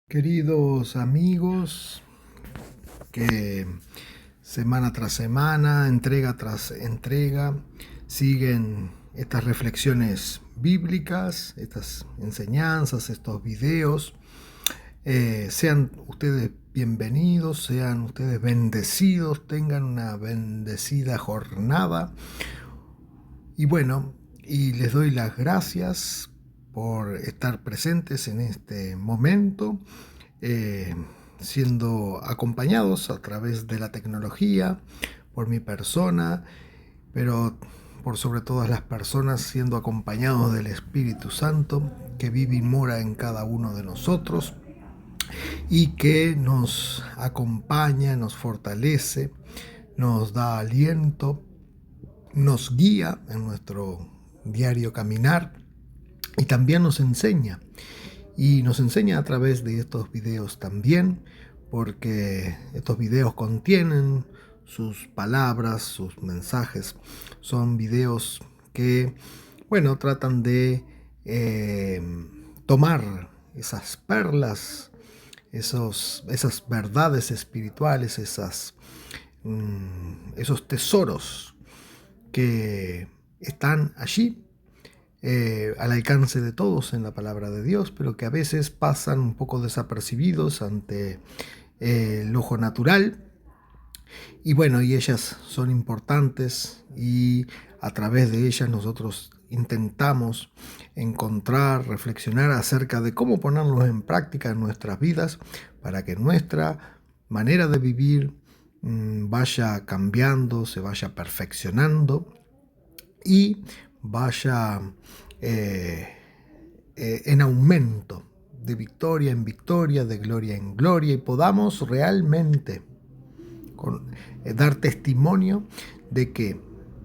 Queridos amigos, que semana tras semana, entrega tras entrega, siguen estas reflexiones bíblicas, estas enseñanzas, estos videos. Sean ustedes bienvenidos, sean ustedes bendecidos, tengan una bendecida jornada. Y bueno, y les doy las gracias por estar presentes en este momento, eh, siendo acompañados a través de la tecnología, por mi persona, pero por sobre todas las personas siendo acompañados del Espíritu Santo que vive y mora en cada uno de nosotros y que nos acompaña, nos fortalece, nos da aliento, nos guía en nuestro diario caminar y también nos enseña. Y nos enseña a través de estos videos también, porque estos videos contienen sus palabras, sus mensajes. Son videos que, bueno, tratan de tomar esas perlas, esas verdades espirituales, esos tesoros que están allí al alcance de todos en la palabra de Dios, pero que a veces pasan un poco desapercibidos ante el ojo natural. Y bueno, y ellas son importantes y a través de ellas nosotros intentamos encontrar, reflexionar acerca de cómo ponerlos en práctica en nuestras vidas para que nuestra manera de vivir vaya cambiando, se vaya perfeccionando y vaya eh, en aumento, de victoria en victoria, de gloria en gloria, y podamos realmente dar testimonio de que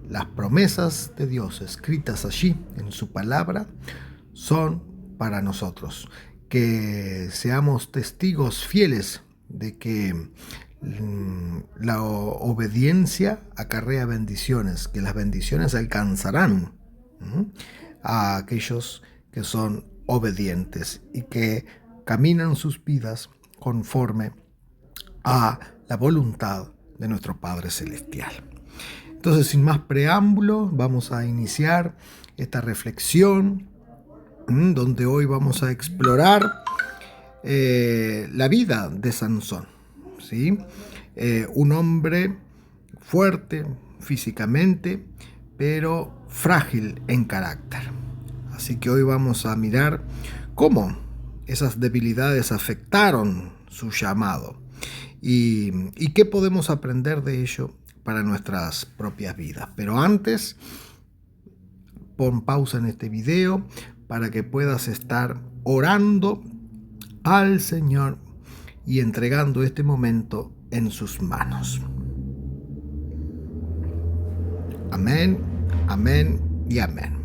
las promesas de Dios escritas allí en su palabra son para nosotros. Que seamos testigos fieles de que la obediencia acarrea bendiciones, que las bendiciones alcanzarán a aquellos que son obedientes y que caminan sus vidas conforme a la voluntad de nuestro Padre Celestial. Entonces, sin más preámbulo, vamos a iniciar esta reflexión donde hoy vamos a explorar la vida de Sansón, ¿sí? Un hombre fuerte físicamente, pero frágil en carácter. Así que hoy vamos a mirar cómo esas debilidades afectaron su llamado y qué podemos aprender de ello para nuestras propias vidas. Pero antes, pon pausa en este video para que puedas estar orando al Señor y entregando este momento en sus manos. Amén, amén y amén.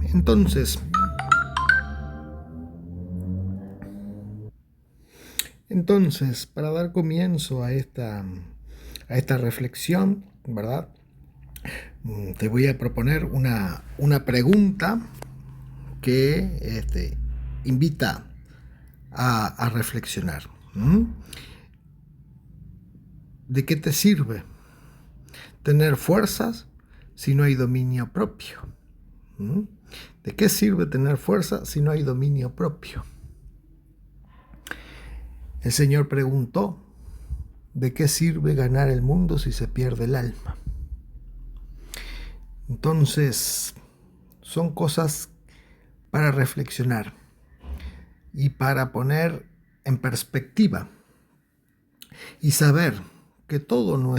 Entonces, para dar comienzo a esta reflexión, ¿verdad? Te voy a proponer una pregunta que invita a reflexionar. ¿De qué te sirve tener fuerzas si no hay dominio propio? ¿De qué sirve tener fuerza si no hay dominio propio? El Señor preguntó, ¿de qué sirve ganar el mundo si se pierde el alma? Entonces, son cosas para reflexionar y para poner en perspectiva y saber que todo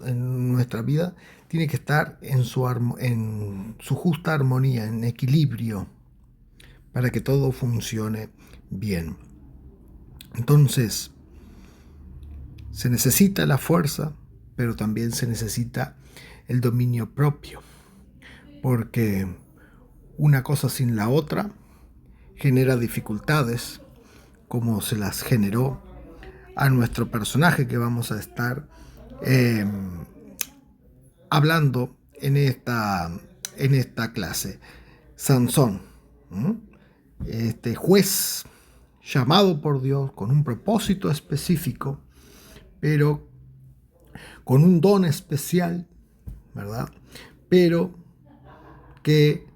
en nuestra vida tiene que estar en su justa armonía, en equilibrio, para que todo funcione bien. Entonces, se necesita la fuerza, pero también se necesita el dominio propio, porque una cosa sin la otra genera dificultades, como se las generó a nuestro personaje que vamos a estar hablando en esta clase. Sansón, este juez llamado por Dios, con un propósito específico, pero con un don especial, ¿verdad? Pero que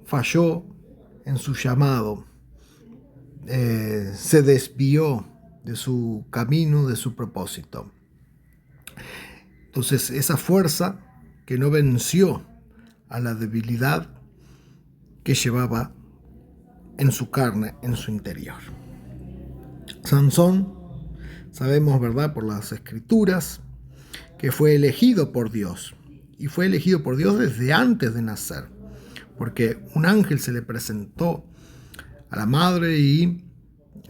falló en su llamado, se desvió de su camino, de su propósito. Entonces, esa fuerza que no venció a la debilidad que llevaba en su carne, en su interior. Sansón, sabemos, ¿verdad?, por las escrituras, que fue elegido por Dios. Y fue elegido por Dios desde antes de nacer, porque un ángel se le presentó a la madre y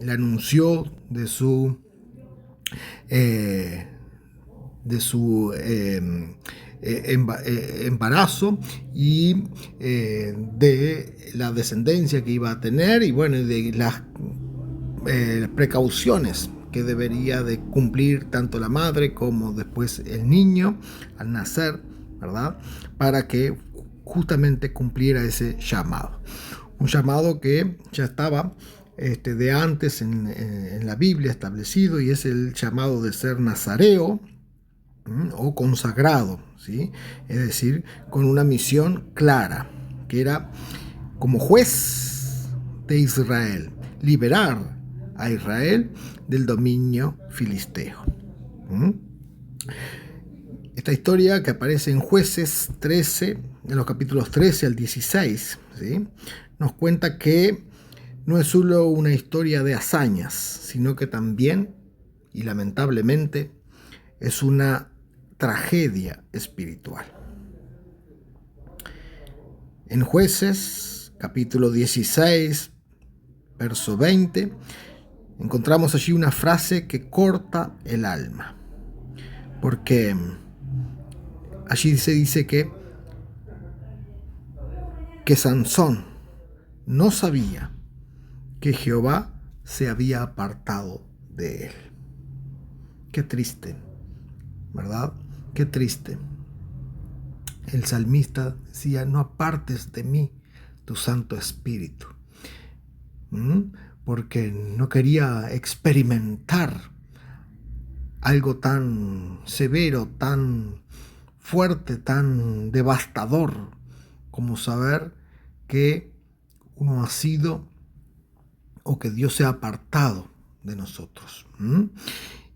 le anunció de su embarazo y de la descendencia que iba a tener, y bueno, de las precauciones que debería de cumplir tanto la madre como después el niño al nacer, ¿verdad? Para que justamente cumpliera ese llamado. Un llamado que ya estaba de antes en la Biblia establecido, y es el llamado de ser nazareo o consagrado, ¿sí? Es decir, con una misión clara, que era como juez de Israel, liberar a Israel del dominio filisteo. Esta historia, que aparece en Jueces 13, en los capítulos 13 al 16, ¿sí?, nos cuenta que no es solo una historia de hazañas, sino que también, y lamentablemente, es una tragedia espiritual. En Jueces, capítulo 16, verso 20, encontramos allí una frase que corta el alma, porque allí se dice que Sansón no sabía que Jehová se había apartado de él. Qué triste, ¿verdad? Qué triste. El salmista decía: no apartes de mí tu Santo Espíritu, porque no quería experimentar algo tan severo, tan fuerte, tan devastador, como saber que uno ha sido, o que Dios se ha apartado de nosotros.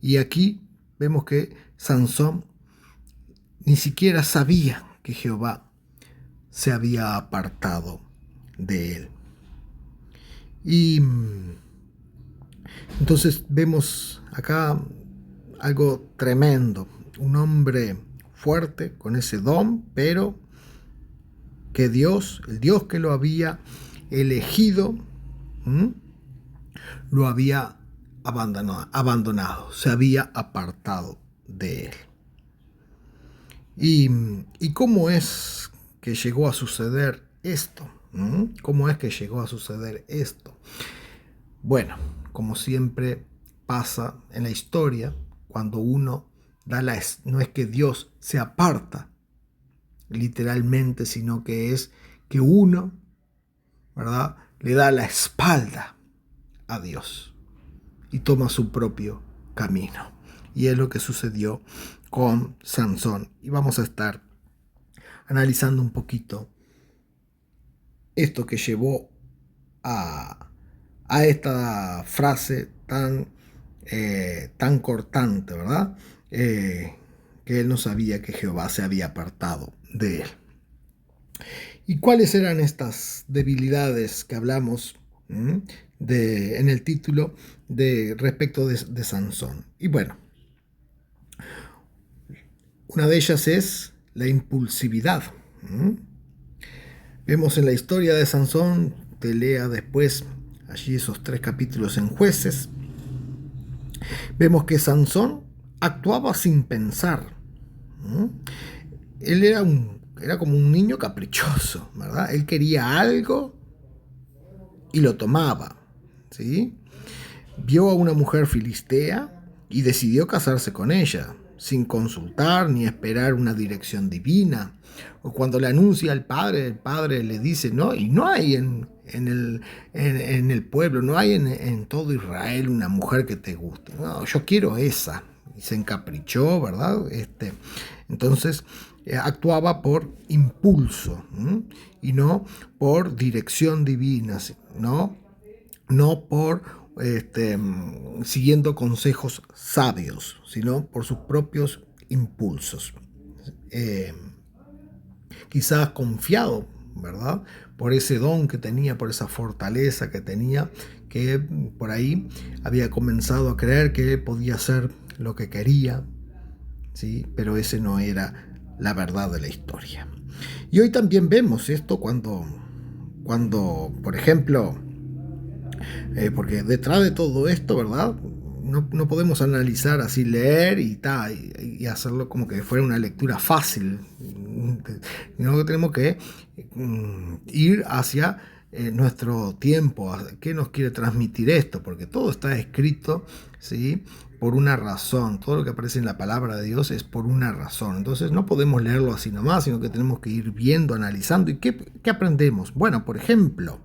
Y aquí vemos que Sansón ni siquiera sabía que Jehová se había apartado de él. Y entonces vemos acá algo tremendo. Un hombre fuerte con ese don, pero que Dios, el Dios que lo había elegido, lo había abandonado, se había apartado de él. ¿Y cómo es que llegó a suceder esto? ¿Cómo es que llegó a suceder esto? Bueno, como siempre pasa en la historia, cuando uno no es que Dios se aparta literalmente, sino que es que uno, ¿verdad?, le da la espalda a Dios y toma su propio camino. Y es lo que sucedió con Sansón. Y vamos a estar analizando un poquito esto que llevó a esta frase tan cortante, ¿verdad? Que él no sabía que Jehová se había apartado de él. ¿Y cuáles eran estas debilidades que hablamos en el título respecto de Sansón? Y bueno, una de ellas es la impulsividad. Vemos en la historia de Sansón, te lea después allí esos 3 capítulos en Jueces, vemos que Sansón actuaba sin pensar. Él era como un niño caprichoso, ¿verdad? Él quería algo y lo tomaba, ¿sí? Vio a una mujer filistea y decidió casarse con ella. sin consultar ni esperar una dirección divina. O cuando le anuncia al Padre, el Padre le dice, no, y no hay en el pueblo, no hay en todo Israel una mujer que te guste. No, yo quiero esa. Y se encaprichó, ¿verdad? Entonces actuaba por impulso, ¿m? Y no por dirección divina, no por siguiendo consejos sabios, sino por sus propios impulsos. Eh, Quizás confiado, ¿verdad? Por ese don que tenía, por esa fortaleza que tenía, que por ahí había comenzado a creer que podía hacer lo que quería, ¿sí? Pero ese no era la verdad de la historia. Y hoy también vemos esto cuando por ejemplo, porque detrás de todo esto, ¿verdad? No podemos analizar así, leer y hacerlo como que fuera una lectura fácil, sino que tenemos que ir hacia nuestro tiempo, qué nos quiere transmitir esto, porque todo está escrito, ¿sí? Por una razón, todo lo que aparece en la palabra de Dios es por una razón. Entonces no podemos leerlo así nomás, sino que tenemos que ir viendo, analizando. ¿Y qué aprendemos? Bueno, por ejemplo,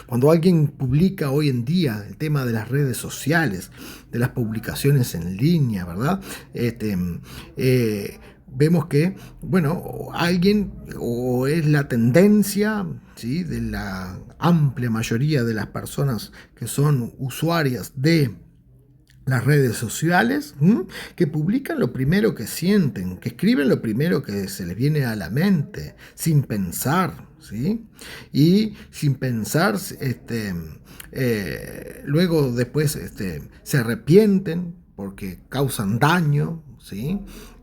cuando alguien publica hoy en día el tema de las redes sociales, de las publicaciones en línea, ¿verdad? Vemos que, bueno, alguien o es la tendencia, ¿sí? De la amplia mayoría de las personas que son usuarias de las redes sociales, que publican lo primero que sienten, que escriben lo primero que se les viene a la mente, sin pensar, ¿sí? Y sin pensar, luego después se arrepienten porque causan daño, ¿sí?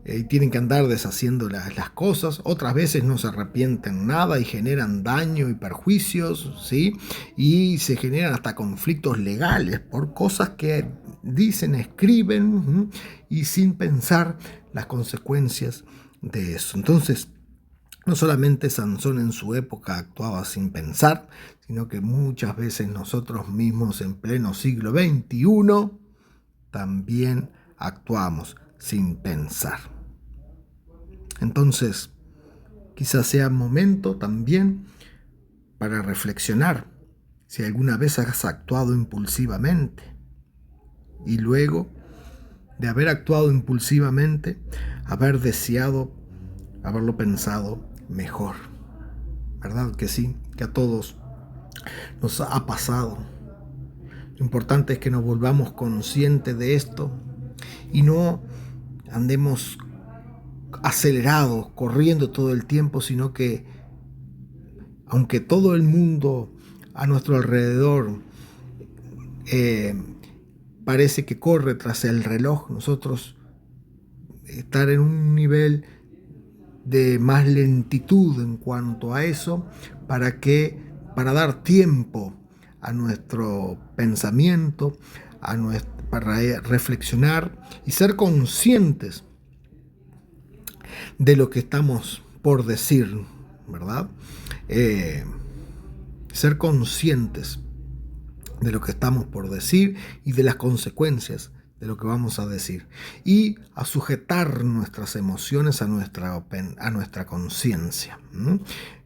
Y tienen que andar deshaciendo las cosas. Otras veces no se arrepienten nada y generan daño y perjuicios, ¿sí? Y se generan hasta conflictos legales por cosas que dicen, escriben, y sin pensar las consecuencias de eso. Entonces, no solamente Sansón en su época actuaba sin pensar, sino que muchas veces nosotros mismos en pleno siglo XXI también actuamos sin pensar. Entonces, quizás sea momento también para reflexionar si alguna vez has actuado impulsivamente y luego de haber actuado impulsivamente, haber deseado, haberlo pensado mejor. ¿Verdad que sí? Que a todos nos ha pasado. Lo importante es que nos volvamos conscientes de esto y no andemos acelerados, corriendo todo el tiempo, sino que aunque todo el mundo a nuestro alrededor parece que corre tras el reloj, nosotros estar en un nivel de más lentitud en cuanto a eso, para dar tiempo a nuestro pensamiento, para reflexionar y ser conscientes de lo que estamos por decir, ¿verdad? Ser conscientes de lo que estamos por decir y de las consecuencias de lo que vamos a decir, y a sujetar nuestras emociones a nuestra conciencia,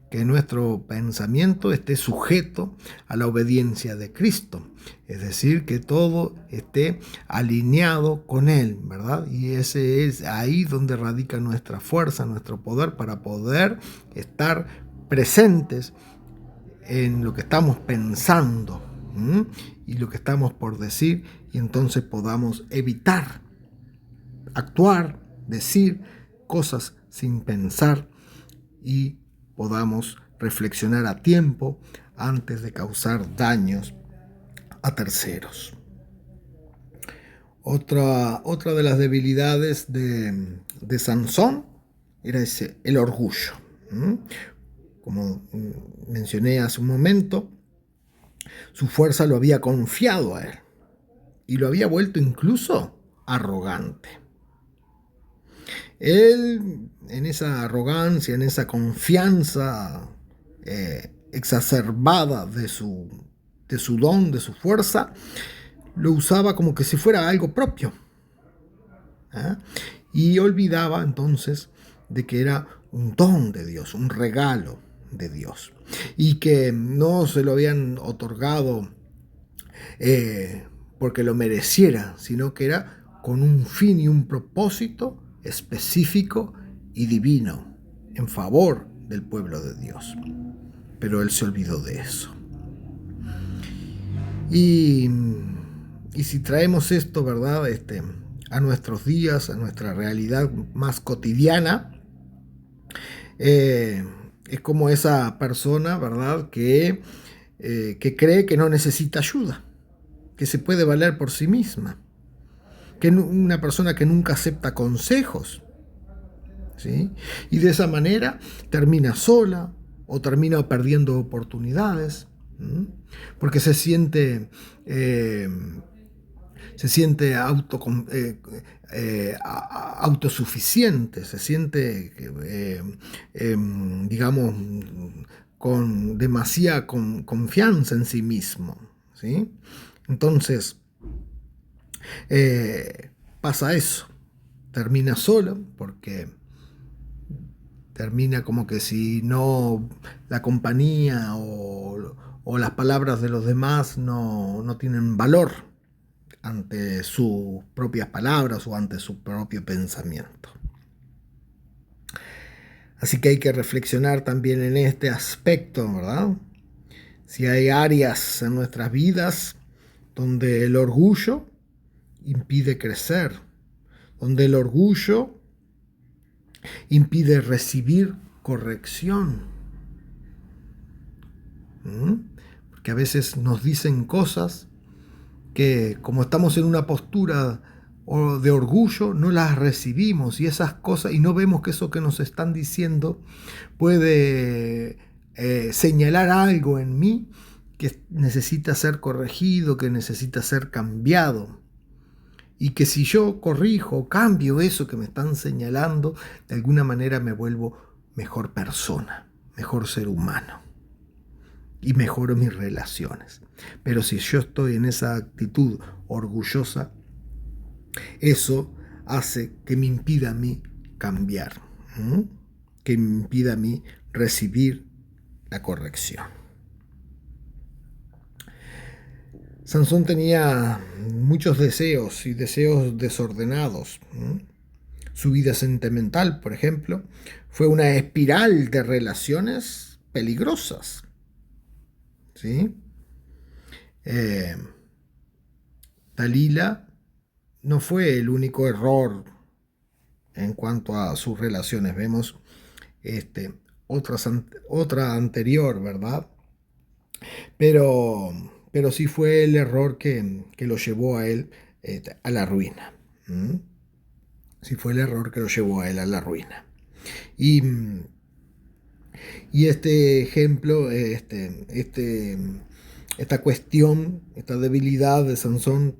que nuestro pensamiento esté sujeto a la obediencia de Cristo, es decir, que todo esté alineado con Él, ¿verdad? Y ese es ahí donde radica nuestra fuerza, nuestro poder para poder estar presentes en lo que estamos pensando y lo que estamos por decir, y entonces podamos evitar actuar, decir cosas sin pensar y podamos reflexionar a tiempo antes de causar daños a terceros. Otra de las debilidades de Sansón era el orgullo. Como mencioné hace un momento, su fuerza lo había confiado a él y lo había vuelto incluso arrogante. Él, en esa arrogancia, en esa confianza exacerbada de su don, de su fuerza, lo usaba como que si fuera algo propio, ¿ah? Y olvidaba entonces de que era un don de Dios, un regalo de Dios, y que no se lo habían otorgado porque lo mereciera, sino que era con un fin y un propósito específico y divino en favor del pueblo de Dios. Pero él se olvidó de eso. Y, y si traemos esto, ¿verdad? A nuestros días, a nuestra realidad más cotidiana, es como esa persona, ¿verdad? Que cree que no necesita ayuda, que se puede valer por sí misma, que una persona que nunca acepta consejos, ¿sí? Y de esa manera termina sola o termina perdiendo oportunidades, ¿sí? Porque eh, se siente autosuficiente, se siente, digamos, con demasiada confianza en sí mismo, ¿sí? Entonces, pasa eso, termina solo porque termina como que si no la compañía o las palabras de los demás no tienen valor ante sus propias palabras o ante su propio pensamiento. Así que hay que reflexionar también en este aspecto, ¿verdad? Si hay áreas en nuestras vidas donde el orgullo impide crecer, donde el orgullo impide recibir corrección. Porque a veces nos dicen cosas que, como estamos en una postura de orgullo, no las recibimos, y esas cosas, y no vemos que eso que nos están diciendo puede señalar algo en mí que necesita ser corregido, que necesita ser cambiado. Y que si yo corrijo, cambio eso que me están señalando, de alguna manera me vuelvo mejor persona, mejor ser humano y mejoro mis relaciones. Pero si yo estoy en esa actitud orgullosa, eso hace que me impida a mí cambiar, que me impida a mí recibir la corrección. Sansón tenía muchos deseos y deseos desordenados. Su vida sentimental, por ejemplo, fue una espiral de relaciones peligrosas, ¿sí? Dalila no fue el único error en cuanto a sus relaciones. Vemos otra anterior, ¿verdad? Pero sí fue el error que lo llevó a él a la ruina. Sí fue el error que lo llevó a él a la ruina. Y este ejemplo, esta cuestión, esta debilidad de Sansón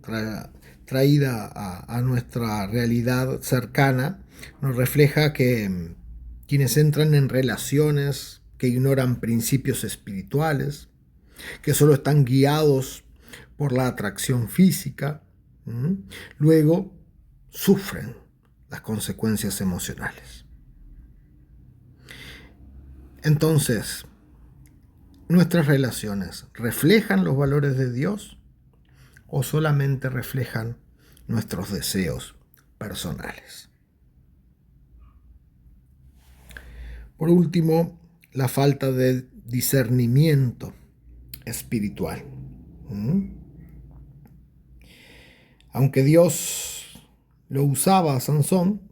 traída a nuestra realidad cercana, nos refleja que quienes entran en relaciones que ignoran principios espirituales, que solo están guiados por la atracción física, luego sufren las consecuencias emocionales. Entonces, ¿nuestras relaciones reflejan los valores de Dios o solamente reflejan nuestros deseos personales? Por último, la falta de discernimiento espiritual. Aunque Dios lo usaba a Sansón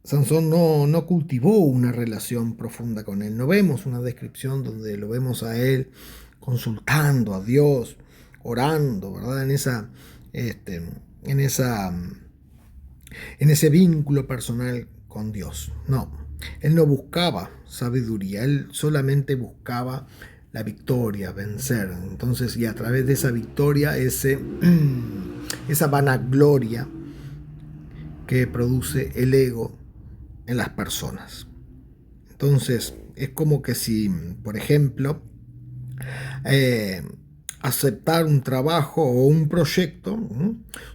no cultivó una relación profunda con él. No vemos una descripción donde lo vemos a él consultando a Dios, orando, ¿verdad? En ese vínculo personal con Dios. No, él no buscaba sabiduría, él solamente buscaba la victoria, vencer. Entonces, y a través de esa victoria, esa vanagloria que produce el ego en las personas. Entonces, es como que si, por ejemplo, aceptar un trabajo o un proyecto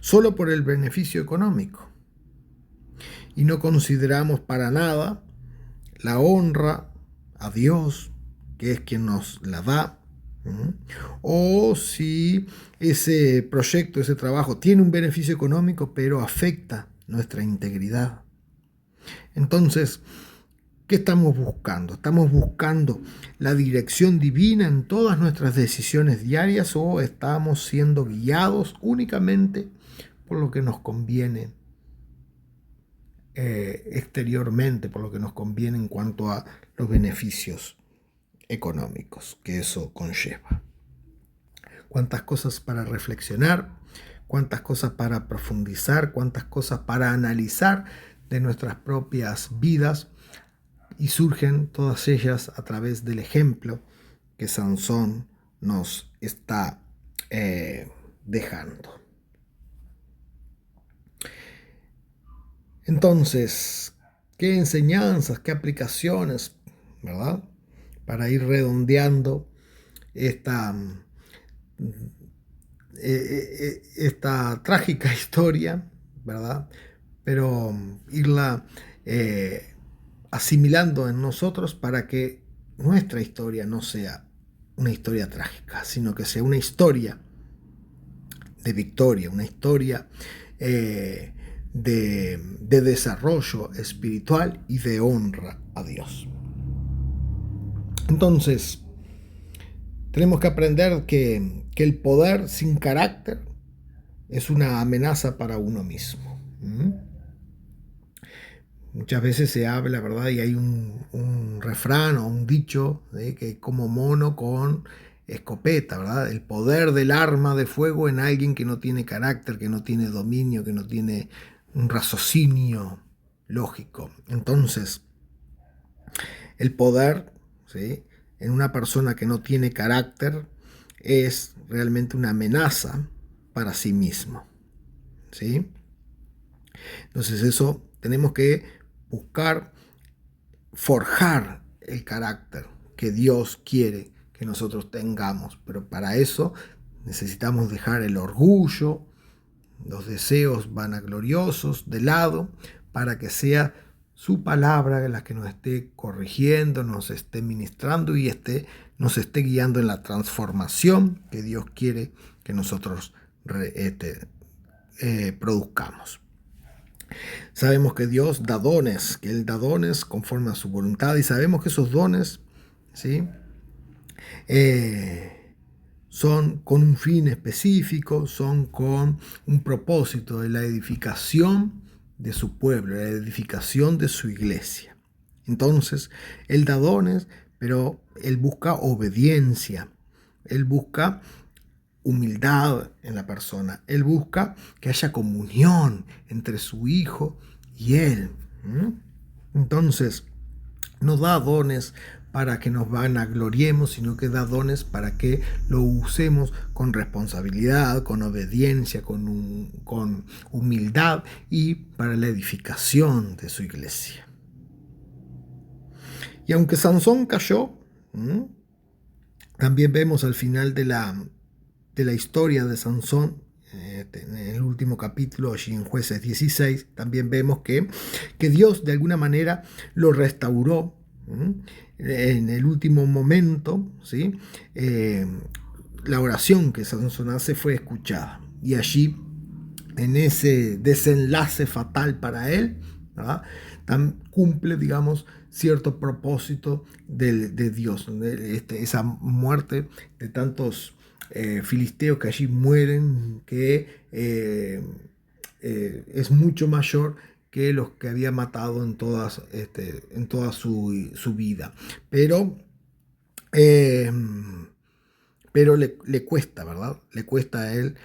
solo por el beneficio económico. y no consideramos para nada la honra a Dios, que es quien nos la da, o si ese proyecto, ese trabajo tiene un beneficio económico, pero afecta nuestra integridad. Entonces, ¿qué estamos buscando? ¿Estamos buscando la dirección divina en todas nuestras decisiones diarias o estamos siendo guiados únicamente por lo que nos conviene exteriormente, por lo que nos conviene en cuanto a los beneficios económicos que eso conlleva? Cuántas cosas para reflexionar, cuántas cosas para profundizar, cuántas cosas para analizar de nuestras propias vidas, y surgen todas ellas a través del ejemplo que Sansón nos está dejando. Entonces, ¿qué enseñanzas, qué aplicaciones, verdad? Para ir redondeando esta trágica historia, ¿verdad? Pero irla asimilando en nosotros para que nuestra historia no sea una historia trágica, sino que sea una historia de victoria, una historia de desarrollo espiritual y de honra a Dios. Entonces, tenemos que aprender que el poder sin carácter es una amenaza para uno mismo. Muchas veces se habla, ¿verdad? Y hay un refrán o un dicho de que como mono con escopeta, ¿verdad? El poder del arma de fuego en alguien que no tiene carácter, que no tiene dominio, que no tiene un raciocinio lógico. Entonces, el poder, ¿sí?, en una persona que no tiene carácter es realmente una amenaza para sí mismo, ¿sí? Entonces eso tenemos que buscar forjar el carácter que Dios quiere que nosotros tengamos, pero para eso necesitamos dejar el orgullo, los deseos vanagloriosos de lado, para que sea su palabra la que nos esté corrigiendo, nos esté ministrando y nos esté guiando en la transformación que Dios quiere que nosotros produzcamos. Sabemos que Dios da dones, que Él da dones conforme a su voluntad, y sabemos que esos dones, ¿sí?, son con un fin específico, son con un propósito de la edificación de su pueblo, la edificación de su iglesia. Entonces, Él da dones, pero Él busca obediencia, Él busca humildad en la persona, Él busca que haya comunión entre su Hijo y Él. Entonces, no da dones para que nos vanagloriemos, sino que da dones para que lo usemos con responsabilidad, con obediencia, con humildad y para la edificación de su iglesia. Y aunque Sansón cayó, también vemos al final de la historia de Sansón, en el último capítulo, allí en Jueces 16, también vemos que Dios de alguna manera lo restauró en el último momento, ¿sí? La oración que Sansón hace fue escuchada, y allí, en ese desenlace fatal para él, ¿verdad?, cumple, digamos, cierto propósito de Dios, esa muerte de tantos filisteos que allí mueren, que es mucho mayor que los que había matado en toda su vida. Pero le cuesta, ¿verdad? Le cuesta a él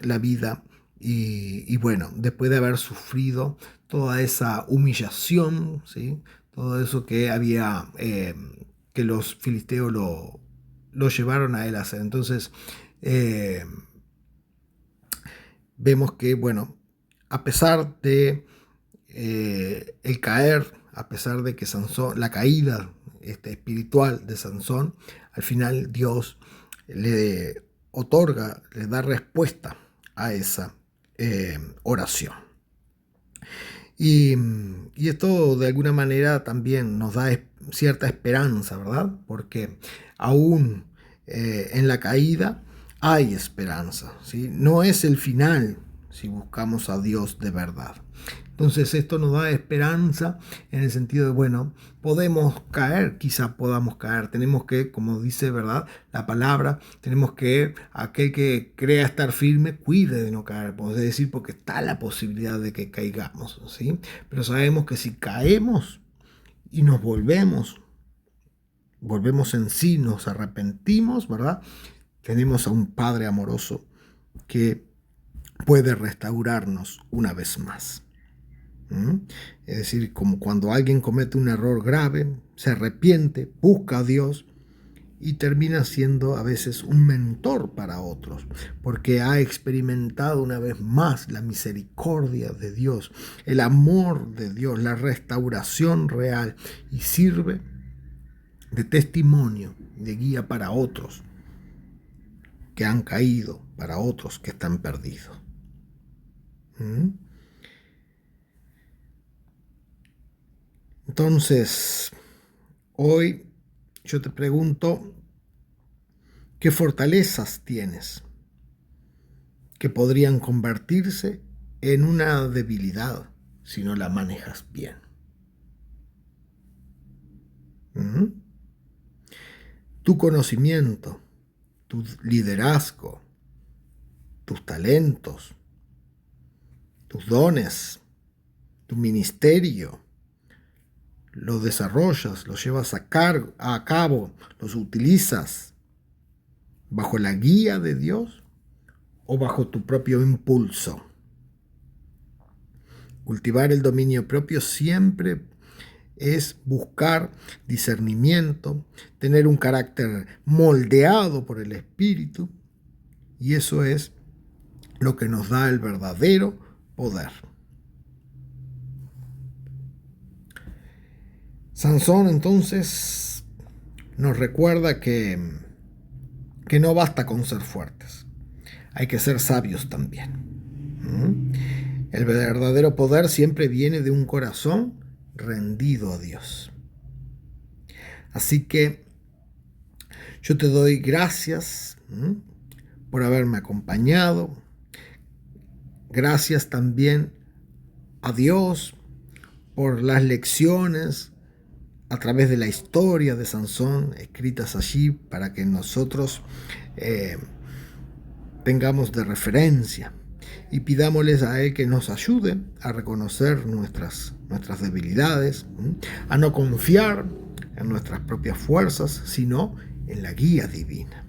la vida. Y bueno, después de haber sufrido toda esa humillación, ¿sí?, todo eso que había, que los filisteos lo llevaron a él a hacer. Entonces, vemos que, bueno, a pesar de el caer, a pesar de que Sansón, la caída espiritual de Sansón, al final Dios le otorga, le da respuesta a esa oración. Y esto de alguna manera también nos da cierta esperanza, ¿verdad? Porque aún en la caída hay esperanza, ¿sí? No es el final si buscamos a Dios de verdad. Entonces esto nos da esperanza en el sentido de, bueno, podemos caer, quizá podamos caer, tenemos que, como dice, ¿verdad?, la palabra, tenemos que, aquel que crea estar firme, cuide de no caer, podemos decir, porque está la posibilidad de que caigamos, ¿sí? Pero sabemos que si caemos y nos volvemos en sí, nos arrepentimos, ¿verdad?, tenemos a un Padre amoroso que puede restaurarnos una vez más. Es decir, como cuando alguien comete un error grave, se arrepiente, busca a Dios y termina siendo a veces un mentor para otros, porque ha experimentado una vez más la misericordia de Dios, el amor de Dios, la restauración real, y sirve de testimonio, de guía para otros que han caído, para otros que están perdidos. Entonces, hoy yo te pregunto, ¿qué fortalezas tienes que podrían convertirse en una debilidad si no la manejas bien? Tu conocimiento, tu liderazgo, tus talentos, tus dones, tu ministerio, los desarrollas, los llevas a cabo, los utilizas bajo la guía de Dios o bajo tu propio impulso. Cultivar el dominio propio siempre es buscar discernimiento, tener un carácter moldeado por el Espíritu, y eso es lo que nos da el verdadero poder. Sansón entonces nos recuerda que no basta con ser fuertes, hay que ser sabios también. El verdadero poder siempre viene de un corazón rendido a Dios. Así que yo te doy gracias por haberme acompañado. Gracias también a Dios por las lecciones a través de la historia de Sansón escritas allí para que nosotros tengamos de referencia, y pidámosles a Él que nos ayude a reconocer nuestras debilidades, a no confiar en nuestras propias fuerzas, sino en la guía divina.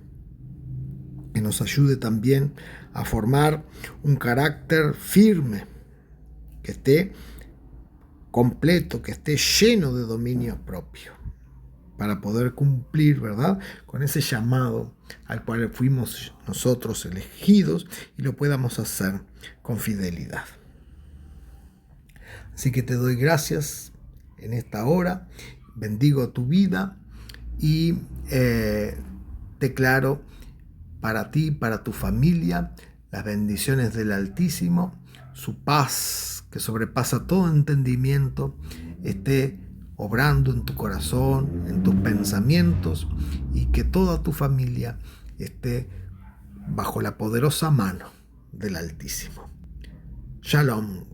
Que nos ayude también a formar un carácter firme, que esté completo, que esté lleno de dominio propio, para poder cumplir, ¿verdad?, con ese llamado al cual fuimos nosotros elegidos, y lo podamos hacer con fidelidad. Así que te doy gracias en esta hora, bendigo tu vida y declaro para ti, para tu familia, las bendiciones del Altísimo, su paz que sobrepasa todo entendimiento, esté obrando en tu corazón, en tus pensamientos, y que toda tu familia esté bajo la poderosa mano del Altísimo. Shalom.